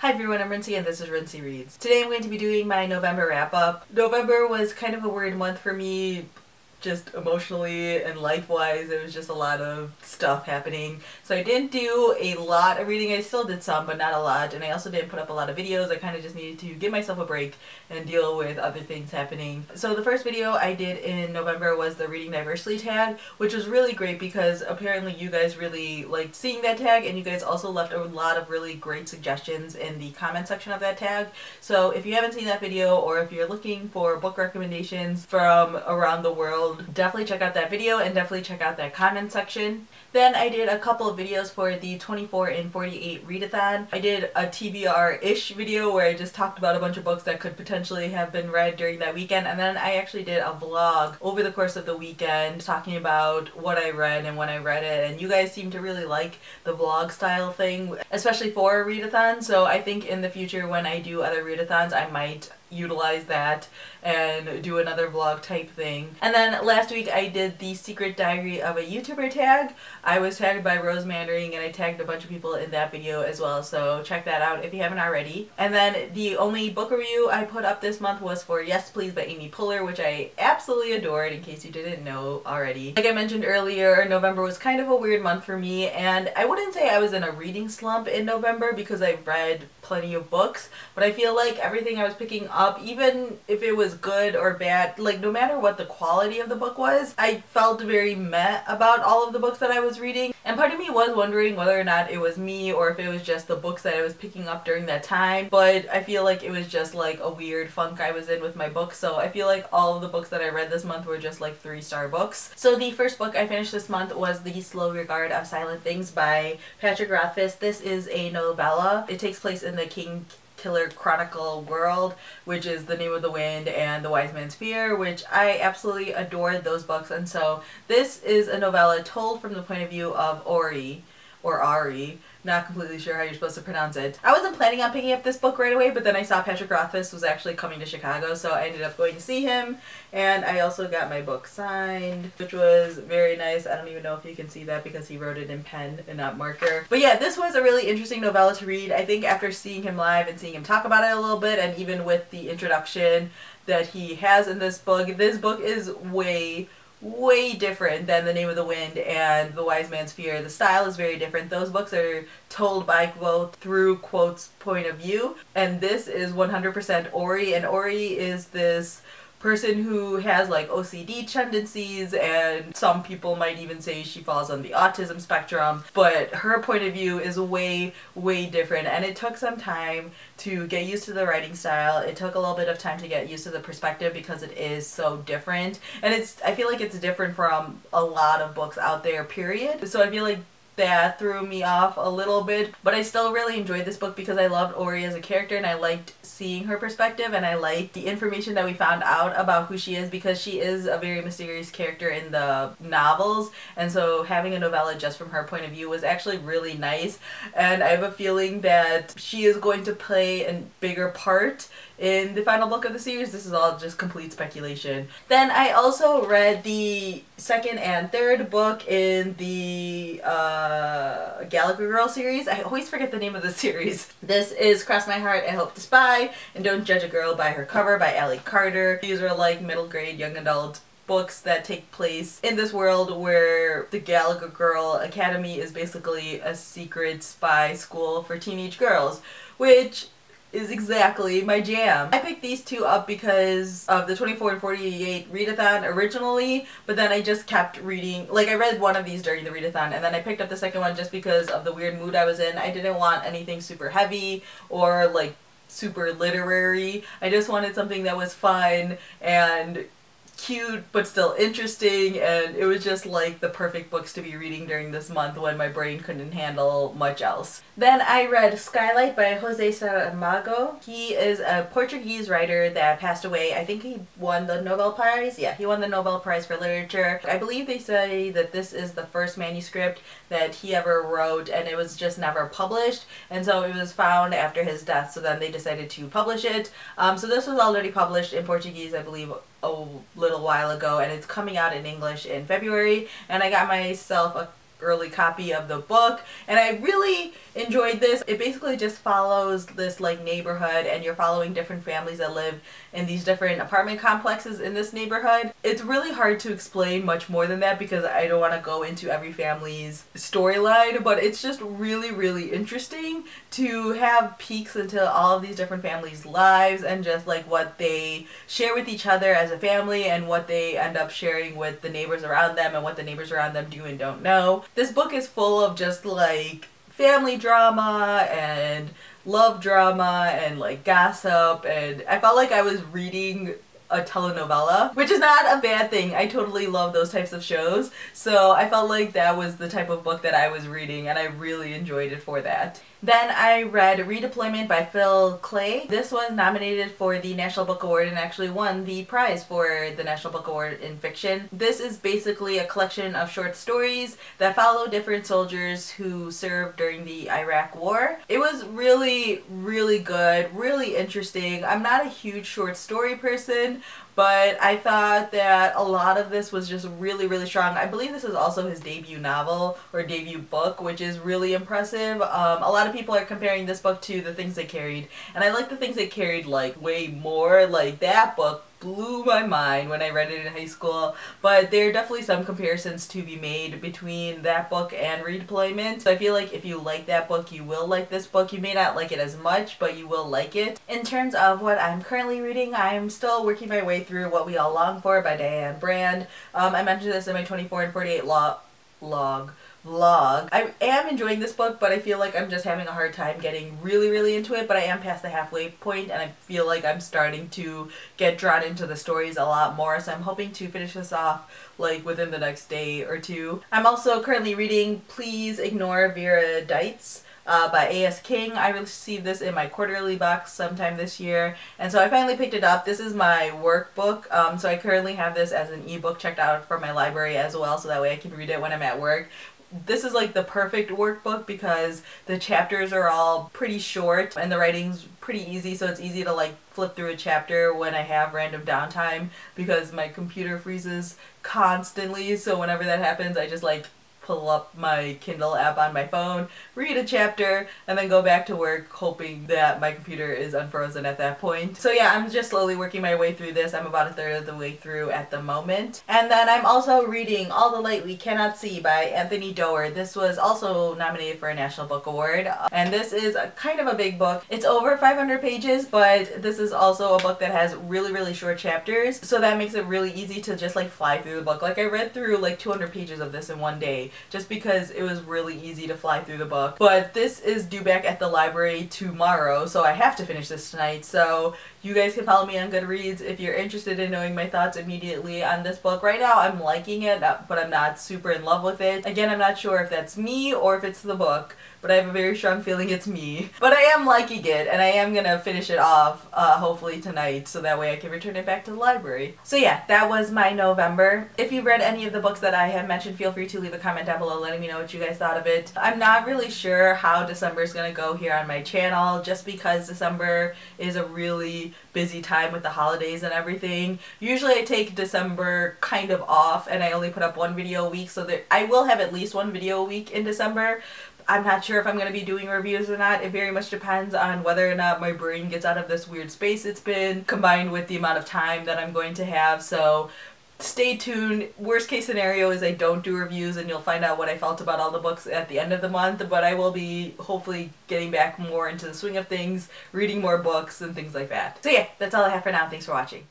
Hi everyone, I'm Rincey and this is Rincey Reads. Today I'm going to be doing my November wrap-up. November was kind of a weird month for me, just emotionally and life-wise. There was just a lot of stuff happening. So I didn't do a lot of reading. I still did some, but not a lot. And I also didn't put up a lot of videos. I kind of just needed to give myself a break and deal with other things happening. So the first video I did in November was the Reading Diversely tag, which was really great because apparently you guys really liked seeing that tag, and you guys also left a lot of really great suggestions in the comment section of that tag. So if you haven't seen that video, or if you're looking for book recommendations from around the world, definitely check out that video and definitely check out that comment section. Then I did a couple of videos for the 24 and 48 readathon. I did a TBR-ish video where I just talked about a bunch of books that could potentially have been read during that weekend, and then I actually did a vlog over the course of the weekend talking about what I read and when I read it, and you guys seem to really like the vlog style thing, especially for a readathon. So I think in the future when I do other readathons I might utilize that and do another vlog type thing. And then last week I did the Secret Diary of a YouTuber tag. I was tagged by Rose Mandering and I tagged a bunch of people in that video as well, so check that out if you haven't already. And then the only book review I put up this month was for Yes Please by Amy Poehler, which I absolutely adored, in case you didn't know already. Like I mentioned earlier, November was kind of a weird month for me, and I wouldn't say I was in a reading slump in November because I read plenty of books, but I feel like everything I was picking up, even if it was good or bad, like no matter what the quality of the book was, I felt very meh about all of the books that I was reading. And part of me was wondering whether or not it was me or if it was just the books that I was picking up during that time, but I feel like it was just like a weird funk I was in with my books. So I feel like all of the books that I read this month were just like 3-star books. So the first book I finished this month was The Slow Regard of Silent Things by Patrick Rothfuss. This is a novella. It takes place in the King Killer Chronicle world, which is The Name of the Wind and The Wise Man's Fear, which I absolutely adored those books. And so this is a novella told from the point of view of Ori, or Ari, not completely sure how you're supposed to pronounce it. I wasn't planning on picking up this book right away, but then I saw Patrick Rothfuss was actually coming to Chicago, so I ended up going to see him, and I also got my book signed, which was very nice. I don't even know if you can see that because he wrote it in pen and not marker. But yeah, this was a really interesting novella to read. I think after seeing him live and seeing him talk about it a little bit, and even with the introduction that he has in this book is way different than The Name of the Wind and The Wise Man's Fear. The style is very different. Those books are told by quote through quote's point of view, and this is 100% Ori, and Ori is this person who has like OCD tendencies, and some people might even say she falls on the autism spectrum, but her point of view is way different, and it took some time to get used to the writing style. It took a little bit of time to get used to the perspective because it is so different, and I feel like it's different from a lot of books out there, period. So I feel like that threw me off a little bit, but I still really enjoyed this book because I loved Ori as a character and I liked seeing her perspective, and I liked the information that we found out about who she is, because she is a very mysterious character in the novels, and so having a novella just from her point of view was actually really nice, and I have a feeling that she is going to play a bigger part in the final book of the series. This is all just complete speculation. Then I also read the second and third book in the Gallagher Girl series. I always forget the name of the series. This is Cross My Heart, I Hope to Spy, and Don't Judge a Girl by Her Cover by Allie Carter. These are like middle grade young adult books that take place in this world where the Gallagher Girl Academy is basically a secret spy school for teenage girls, which is exactly my jam. I picked these two up because of the 24 and 48 readathon originally, but then I just kept reading. Like, I read one of these during the readathon, and then I picked up the second one just because of the weird mood I was in. I didn't want anything super heavy or like super literary. I just wanted something that was fun and cute but still interesting, and it was just like the perfect books to be reading during this month when my brain couldn't handle much else. Then I read Skylight by Jose Saramago. He is a Portuguese writer that passed away. I think he won the Nobel Prize. Yeah, he won the Nobel Prize for Literature. I believe they say that this is the first manuscript that he ever wrote, and it was just never published, and so it was found after his death, so then they decided to publish it. So this was already published in Portuguese, I believe, a little while ago, and it's coming out in English in February, and I got myself a early copy of the book, and I really enjoyed this. It basically just follows this like neighborhood, and you're following different families that live in these different apartment complexes in this neighborhood. It's really hard to explain much more than that because I don't want to go into every family's storyline, but it's just really interesting to have peeks into all of these different families' lives and just like what they share with each other as a family and what they end up sharing with the neighbors around them and what the neighbors around them do and don't know. This book is full of just like family drama and love drama and like gossip, and I felt like I was reading a telenovela, which is not a bad thing. I totally love those types of shows, so I felt like that was the type of book that I was reading, and I really enjoyed it for that. Then I read Redeployment by Phil Clay. This was nominated for the National Book Award and actually won the prize for the National Book Award in fiction. This is basically a collection of short stories that follow different soldiers who served during the Iraq War. It was really good, really interesting. I'm not a huge short story person, but I thought that a lot of this was just really strong. I believe this is also his debut novel or debut book, which is really impressive. A lot of people are comparing this book to The Things They Carried, and I like The Things They Carried like way more. Like that book blew my mind when I read it in high school, but there are definitely some comparisons to be made between that book and Redeployment. So I feel like if you like that book, you will like this book. You may not like it as much, but you will like it. In terms of what I'm currently reading, I'm still working my way through What We All Long For by Diane Brand. I mentioned this in my 24 and 48 vlog. I am enjoying this book, but I feel like I'm just having a hard time getting really into it, but I am past the halfway point and I feel like I'm starting to get drawn into the stories a lot more, so I'm hoping to finish this off like within the next day or two. I'm also currently reading Please Ignore Vera Dietz by A.S. King. I received this in my quarterly box sometime this year, and so I finally picked it up. This is my workbook, so I currently have this as an ebook checked out from my library as well, so that way I can read it when I'm at work. This is like the perfect workbook because the chapters are all pretty short and the writing's pretty easy, so it's easy to like flip through a chapter when I have random downtime because my computer freezes constantly, so whenever that happens I just like pull up my Kindle app on my phone, read a chapter, and then go back to work hoping that my computer is unfrozen at that point. So yeah, I'm just slowly working my way through this. I'm about a third of the way through at the moment. And then I'm also reading All the Light We Cannot See by Anthony Doerr. This was also nominated for a National Book Award, and this is a kind of a big book. It's over 500 pages, but this is also a book that has really short chapters, so that makes it really easy to just like fly through the book. Like I read through like 200 pages of this in one day just because it was really easy to fly through the book. But this is due back at the library tomorrow, so I have to finish this tonight. So you guys can follow me on Goodreads if you're interested in knowing my thoughts immediately on this book. Right now I'm liking it, but I'm not super in love with it. Again, I'm not sure if that's me or if it's the book, but I have a very strong feeling it's me. But I am liking it, and I am gonna finish it off hopefully tonight, so that way I can return it back to the library. So yeah, that was my November. If you've read any of the books that I have mentioned, feel free to leave a comment down below letting me know what you guys thought of it. I'm not really sure how December is gonna go here on my channel, just because December is a really busy time with the holidays and everything. Usually I take December kind of off and I only put up one video a week, so that I will have at least one video a week in December. I'm not sure if I'm going to be doing reviews or not. It very much depends on whether or not my brain gets out of this weird space it's been, combined with the amount of time that I'm going to have. So stay tuned. Worst case scenario is I don't do reviews and you'll find out what I felt about all the books at the end of the month, but I will be hopefully getting back more into the swing of things, reading more books and things like that. So yeah, that's all I have for now. Thanks for watching.